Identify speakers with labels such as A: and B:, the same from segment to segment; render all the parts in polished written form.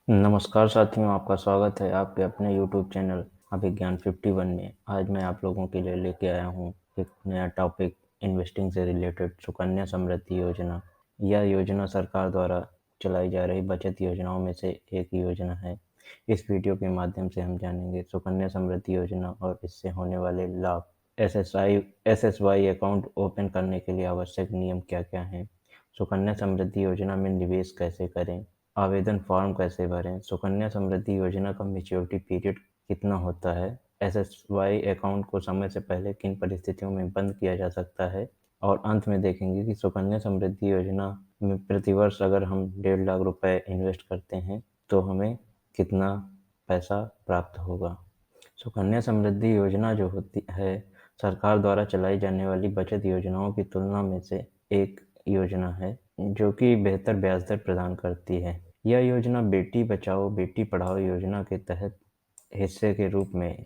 A: नमस्कार साथियों, आपका स्वागत है आपके अपने यूट्यूब चैनल अभिज्ञान 51 में। आज मैं आप लोगों के लिए लेके आया हूँ एक नया टॉपिक इन्वेस्टिंग से रिलेटेड सुकन्या समृद्धि योजना। यह योजना सरकार द्वारा चलाई जा रही बचत योजनाओं में से एक योजना है। इस वीडियो के माध्यम से हम जानेंगे सुकन्या समृद्धि योजना और इससे होने वाले लाभ। एसएसवाई अकाउंट ओपन करने के लिए आवश्यक नियम क्या क्या हैं, सुकन्या समृद्धि योजना में निवेश कैसे करें, आवेदन फॉर्म कैसे भरें, सुकन्या समृद्धि योजना का मैच्योरिटी पीरियड कितना होता है, एसएसवाई अकाउंट को समय से पहले किन परिस्थितियों में बंद किया जा सकता है, और अंत में देखेंगे कि सुकन्या समृद्धि योजना में प्रतिवर्ष अगर हम 1.5 लाख रुपए इन्वेस्ट करते हैं तो हमें कितना पैसा प्राप्त होगा। सुकन्या समृद्धि योजना जो होती है सरकार द्वारा चलाई जाने वाली बचत योजनाओं की तुलना में से एक योजना है जो कि बेहतर ब्याज दर प्रदान करती है। यह योजना बेटी बचाओ बेटी पढ़ाओ योजना के तहत हिस्से के रूप में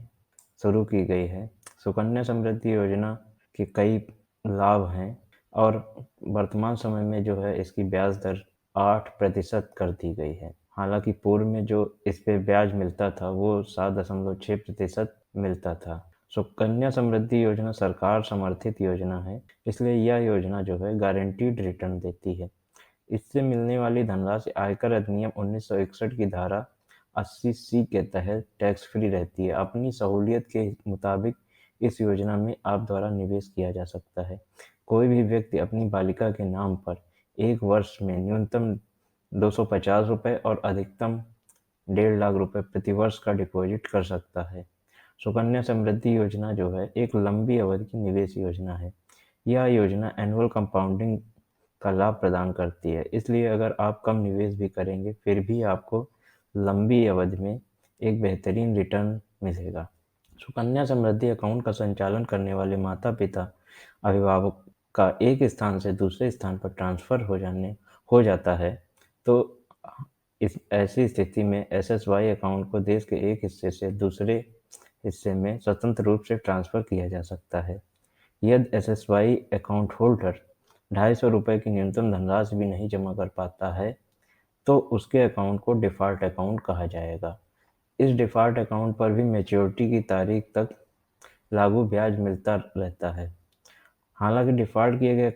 A: शुरू की गई है। सुकन्या समृद्धि योजना के कई लाभ हैं और वर्तमान समय में जो है इसकी ब्याज दर 8% कर दी गई है। हालांकि पूर्व में जो इस पे ब्याज मिलता था वो 7.6% मिलता था। सुकन्या समृद्धि योजना सरकार समर्थित योजना है, इसलिए यह योजना जो है गारंटीड रिटर्न देती है। इससे मिलने वाली धनराशि आयकर अधिनियम 1961 की धारा 80C के तहत टैक्स फ्री रहती है। अपनी सहूलियत के मुताबिक इस योजना में आप द्वारा निवेश किया जा सकता है। कोई भी व्यक्ति अपनी बालिका के नाम पर एक वर्ष में न्यूनतम 250 रुपये और अधिकतम 1.5 लाख रुपए प्रति वर्ष का डिपॉजिट कर सकता है। सुकन्या समृद्धि योजना जो है एक लंबी अवधि की निवेश योजना है। यह योजना एनुअल कंपाउंडिंग का लाभ प्रदान करती है, इसलिए अगर आप कम निवेश भी करेंगे फिर भी आपको लंबी अवधि में एक बेहतरीन रिटर्न मिलेगा। सुकन्या समृद्धि अकाउंट का संचालन करने वाले माता पिता अभिभावक का एक स्थान से दूसरे स्थान पर ट्रांसफर हो जाता है तो इस ऐसी स्थिति में एसएसवाई अकाउंट को देश के एक हिस्से से दूसरे हिस्से में स्वतंत्र रूप से ट्रांसफर किया जा सकता है। यदि एसएसवाई अकाउंट होल्डर 250 रुपये की न्यूनतम धनराशि भी नहीं जमा कर पाता है तो उसके अकाउंट को डिफ़ॉल्ट अकाउंट कहा जाएगा। इस डिफ़ॉल्ट अकाउंट पर भी मैच्योरिटी की तारीख तक लागू ब्याज मिलता रहता है। हालांकि डिफ़ॉल्ट किए गए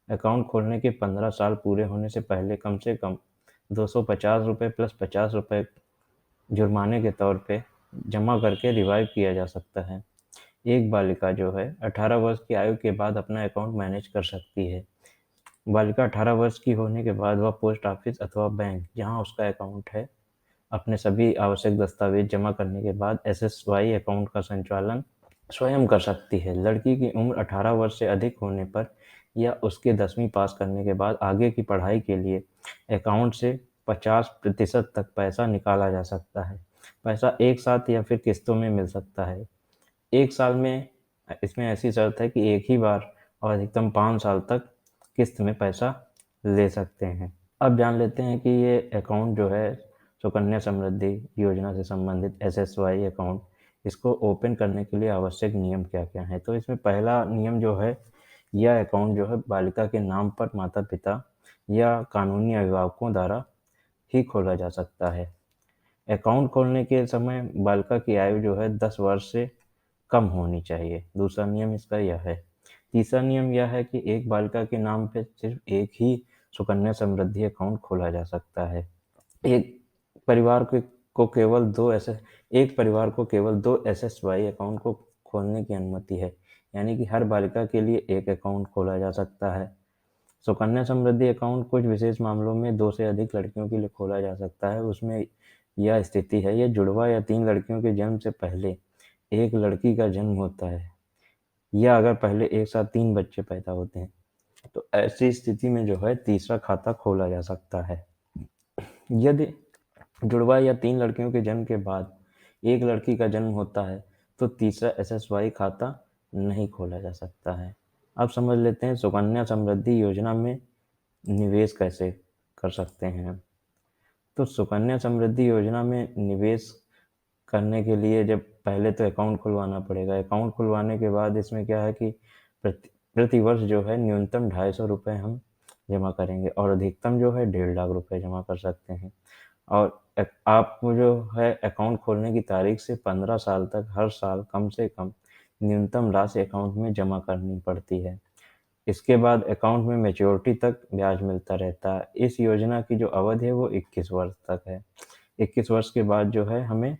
A: अकाउंट खोलने के 15 साल पूरे होने से कम 250 रुपये प्लस 50 रुपये जुर्माने के तौर पे जमा करके रिवाइव किया जा सकता है। एक बालिका जो है 18 वर्ष की आयु के बाद अपना अकाउंट मैनेज कर सकती है। बालिका 18 वर्ष की होने के बाद वह पोस्ट ऑफिस अथवा बैंक जहां उसका अकाउंट है अपने सभी आवश्यक दस्तावेज जमा करने के बाद एसएसवाई अकाउंट का संचालन स्वयं कर सकती है। लड़की की उम्र 18 वर्ष से अधिक होने पर या उसके 10वीं पास करने के बाद आगे की पढ़ाई के लिए अकाउंट से 50% तक पैसा निकाला जा सकता है। पैसा एक साथ या फिर किस्तों में मिल सकता है। एक साल में इसमें ऐसी शर्त है कि एक ही बार और अधिकतम 5 साल तक किस्त में पैसा ले सकते हैं। अब जान लेते हैं कि ये अकाउंट जो है सुकन्या समृद्धि योजना से संबंधित एसएसवाई अकाउंट, इसको ओपन करने के लिए आवश्यक नियम क्या-क्या हैं। तो इसमें पहला नियम जो है, यह अकाउंट जो है बालिका के नाम पर माता-पिता या कानूनी अभिभावकों द्वारा ही खोला जा सकता है। अकाउंट खोलने के समय बालिका की आयु जो है 10 वर्ष से कम होनी चाहिए। दूसरा नियम इसका यह है। तीसरा नियम यह है कि एक बालिका के नाम पे सिर्फ एक ही सुकन्या समृद्धि अकाउंट खोला जा सकता है। एक परिवार के को केवल 2 ऐसे एक परिवार को केवल 2 एसएसवाई अकाउंट को खोलने की अनुमति है, यानी कि हर बालिका के लिए एक अकाउंट खोला जा सकता है। सुकन्या समृद्धि अकाउंट कुछ विशेष मामलों में 2 से अधिक लड़कियों के लिए खोला जा सकता है। उसमें यह स्थिति है, यह जुड़वा या 3 लड़कियों के जन्म से पहले एक लड़की का जन्म होता है या अगर पहले एक साथ 3 बच्चे पैदा होते हैं, तो ऐसी स्थिति में जो है तीसरा खाता खोला जा सकता है। यदि जुड़वा या 3 लड़कियों के जन्म के बाद एक लड़की का जन्म होता है, तो तीसरा एसएसवाई खाता नहीं खोला जा सकता है। अब समझ लेते हैं सुकन्या समृद्धि योजना में निवेश कैसे कर सकते हैं। तो सुकन्या समृद्धि योजना में निवेश करने के लिए जब पहले तो अकाउंट खुलवाना पड़ेगा। अकाउंट खुलवाने के बाद इसमें क्या है कि प्रति वर्ष जो है न्यूनतम 250 रुपये हम जमा करेंगे और अधिकतम जो है 1.5 लाख रुपए जमा कर सकते हैं। और आपको जो है अकाउंट खोलने की तारीख से 15 साल तक हर साल कम से कम न्यूनतम राशि अकाउंट में जमा करनी पड़ती है। इसके बाद अकाउंट में मैच्योरिटी तक ब्याज मिलता रहता है। इस योजना की जो अवधि है वो 21 वर्ष तक है। 21 वर्ष के बाद जो है हमें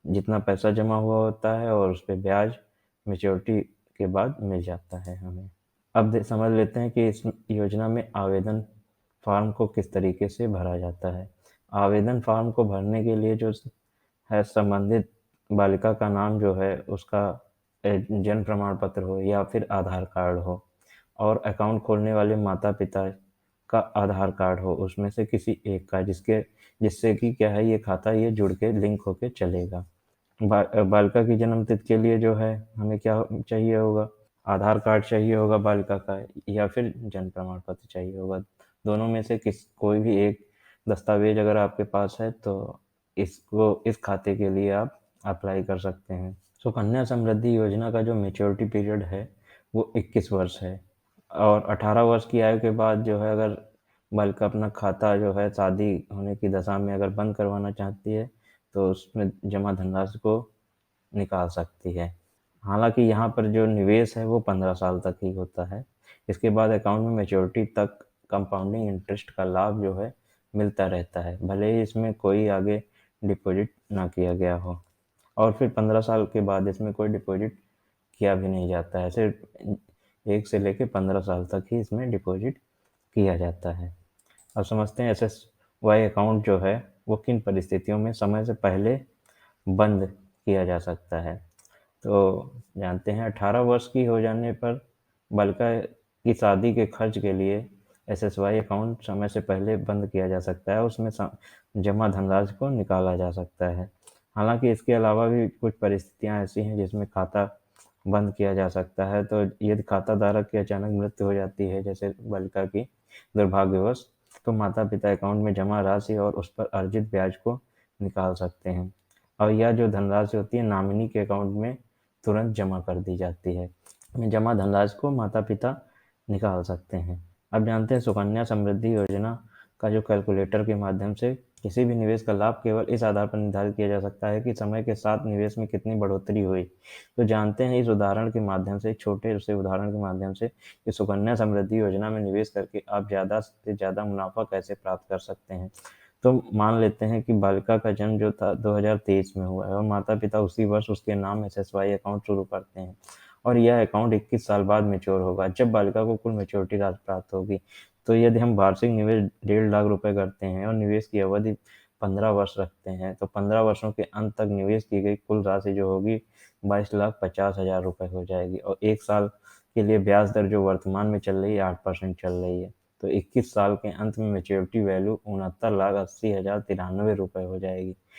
A: जितना पैसा जमा हुआ होता है और उस पे ब्याज मैच्योरिटी के बाद मिल जाता है हमें। अब समझ लेते हैं कि इस योजना में आवेदन फॉर्म को किस तरीके से भरा जाता है। आवेदन फॉर्म को भरने के लिए जो है संबंधित बालिका का नाम जो है उसका जन्म प्रमाण पत्र हो या फिर आधार कार्ड हो और अकाउंट खोलने वाले माता पिता का आधार कार्ड हो, उसमें से किसी एक का जिससे कि क्या है ये खाता ये जुड़ के लिंक होके चलेगा। बालिका की जन्म तिथि के लिए जो है हमें क्या चाहिए होगा, आधार कार्ड चाहिए होगा बालिका का या फिर जन्म प्रमाण पत्र चाहिए होगा। दोनों में से कोई भी एक दस्तावेज अगर आपके पास है तो इस खाते के लिए आप अप्लाई कर सकते हैं। सुकन्या समृद्धि योजना का जो मैच्योरिटी पीरियड है वो 21 वर्ष है और 18 वर्ष की आयु के बाद जो है अगर बालिका अपना खाता जो है शादी होने की दशा में अगर बंद करवाना चाहती है तो उसमें जमा धनराशि को निकाल सकती है। हालाँकि यहाँ पर जो निवेश है वो 15 साल तक ही होता है। इसके बाद अकाउंट में मैच्योरिटी तक कंपाउंडिंग इंटरेस्ट का लाभ जो है मिलता रहता है, भले ही इसमें कोई आगे डिपॉज़िट ना किया गया हो और फिर 15 साल के बाद इसमें कोई डिपॉज़िट किया भी नहीं जाता है। सिर्फ़ 1 से लेके 15 साल तक ही इसमें डिपॉज़िट किया जाता है। अब समझते हैं एसएसवाई अकाउंट जो है वो किन परिस्थितियों में समय से पहले बंद किया जा सकता है। तो जानते हैं 18 वर्ष की हो जाने पर बालिका की शादी के खर्च के लिए एसएसवाई अकाउंट समय से पहले बंद किया जा सकता है, उसमें जमा धनराशि को निकाला जा सकता है। हालाँकि इसके अलावा भी कुछ परिस्थितियाँ ऐसी हैं जिसमें खाता बंद किया जा सकता है, तो यदि खाता धारक की अचानक मृत्यु हो जाती है, जैसे बालिका की दुर्भाग्यवश, तो माता-पिता अकाउंट में जमा राशि और उस पर अर्जित ब्याज को निकाल सकते हैं और यह जो धनराशि होती है नॉमिनी के अकाउंट में तुरंत जमा कर दी जाती है। जमा धनराशि को माता-पिता निकाल सकते हैं। अब जानते हैं सुकन्या समृद्धि योजना का जो कैलकुलेटर के माध्यम से किसी भी निवेश का लाभ केवल इस आधार पर निर्धारित किया जा सकता है कि समय के साथ निवेश में कितनी बढ़ोतरी हुई। तो जानते हैं इस उदाहरण के माध्यम से, छोटे से उदाहरण के माध्यम से कि सुकन्या समृद्धि योजना में निवेश करके आप ज़्यादा से ज़्यादा मुनाफ़ा कैसे प्राप्त कर सकते हैं। तो मान लेते हैं कि बालिका का जन्म जो था 2023 में हुआ है और माता-पिता उसी वर्ष उसके नाम एसएसवाई अकाउंट शुरू करते हैं और यह अकाउंट 21 साल बाद मैच्योर होगा। जब बालिका को कुल मैच्योरिटी राशि प्राप्त होगी, तो यदि हम वार्षिक निवेश 1.5 लाख रुपए करते हैं और निवेश की अवधि 15 वर्ष रखते हैं, तो 15 वर्षों के अंत तक निवेश की गई कुल राशि जो होगी 22,50,000 रुपए हो जाएगी और 1 साल के लिए ब्याज दर जो वर्तमान में चल रही है 8% चल रही है। तो 21 साल के अंत में मैच्योरिटी वैल्यू 69,80,093 रुपए हो जाएगी।